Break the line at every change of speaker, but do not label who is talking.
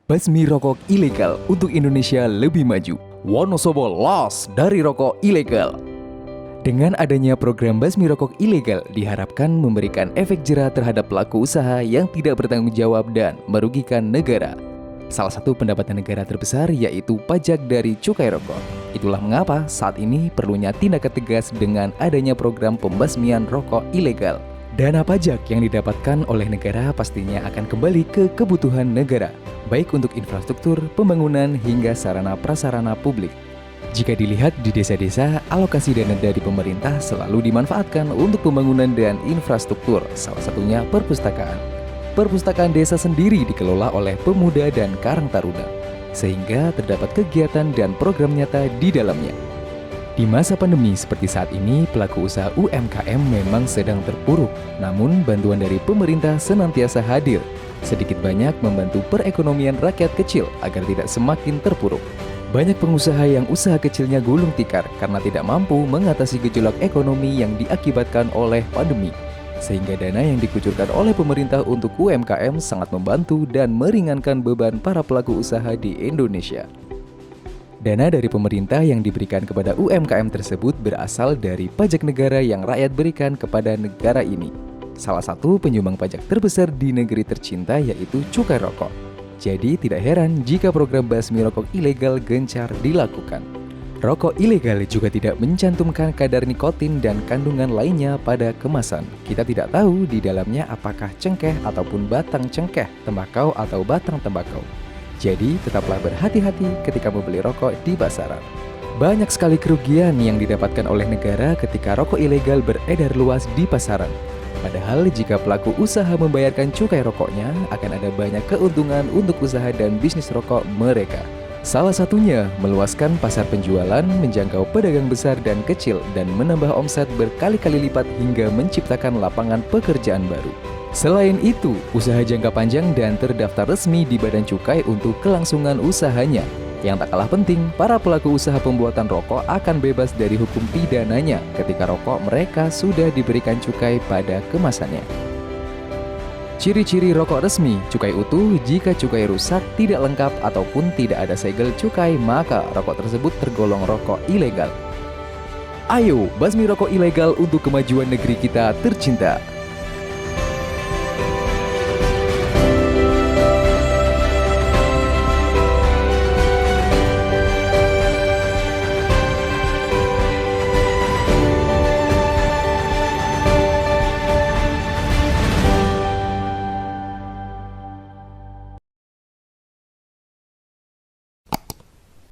Basmi rokok ilegal untuk Indonesia lebih maju. Wonosobo lolos dari rokok ilegal. Dengan adanya program basmi rokok ilegal diharapkan memberikan efek jera terhadap pelaku usaha yang tidak bertanggung jawab dan merugikan negara. Salah satu pendapatan negara terbesar yaitu pajak dari cukai rokok. Itulah mengapa saat ini perlunya tindakan tegas dengan adanya program pembasmian rokok ilegal. Dana pajak yang didapatkan oleh negara pastinya akan kembali ke kebutuhan negara, baik untuk infrastruktur, pembangunan, hingga sarana-prasarana publik. Jika dilihat di desa-desa, alokasi dana dari pemerintah selalu dimanfaatkan untuk pembangunan dan infrastruktur, salah satunya perpustakaan. Perpustakaan desa sendiri dikelola oleh pemuda dan karang taruna, sehingga terdapat kegiatan dan program nyata di dalamnya. Di masa pandemi seperti saat ini, pelaku usaha UMKM memang sedang terpuruk, namun bantuan dari pemerintah senantiasa hadir, sedikit banyak membantu perekonomian rakyat kecil agar tidak semakin terpuruk. Banyak pengusaha yang usaha kecilnya gulung tikar karena tidak mampu mengatasi gejolak ekonomi yang diakibatkan oleh pandemi, sehingga dana yang dikucurkan oleh pemerintah untuk UMKM sangat membantu dan meringankan beban para pelaku usaha di Indonesia. Dana dari pemerintah yang diberikan kepada UMKM tersebut berasal dari pajak negara yang rakyat berikan kepada negara ini. Salah satu penyumbang pajak terbesar di negeri tercinta yaitu cukai rokok. Jadi tidak heran jika program basmi rokok ilegal gencar dilakukan. Rokok ilegal juga tidak mencantumkan kadar nikotin dan kandungan lainnya pada kemasan. Kita tidak tahu di dalamnya apakah cengkeh ataupun batang cengkeh, tembakau atau batang tembakau. Jadi, tetaplah berhati-hati ketika membeli rokok di pasaran. Banyak sekali kerugian yang didapatkan oleh negara ketika rokok ilegal beredar luas di pasaran. Padahal, jika pelaku usaha membayarkan cukai rokoknya, akan ada banyak keuntungan untuk usaha dan bisnis rokok mereka. Salah satunya, meluaskan pasar penjualan, menjangkau pedagang besar dan kecil, dan menambah omset berkali-kali lipat hingga menciptakan lapangan pekerjaan baru. Selain itu, usaha jangka panjang dan terdaftar resmi di Badan Cukai untuk kelangsungan usahanya. Yang tak kalah penting, para pelaku usaha pembuatan rokok akan bebas dari hukum pidananya ketika rokok mereka sudah diberikan cukai pada kemasannya. Ciri-ciri rokok resmi, cukai utuh. Jika cukai rusak, tidak lengkap, ataupun tidak ada segel cukai, maka rokok tersebut tergolong rokok ilegal. Ayo, basmi rokok ilegal untuk kemajuan negeri kita tercinta.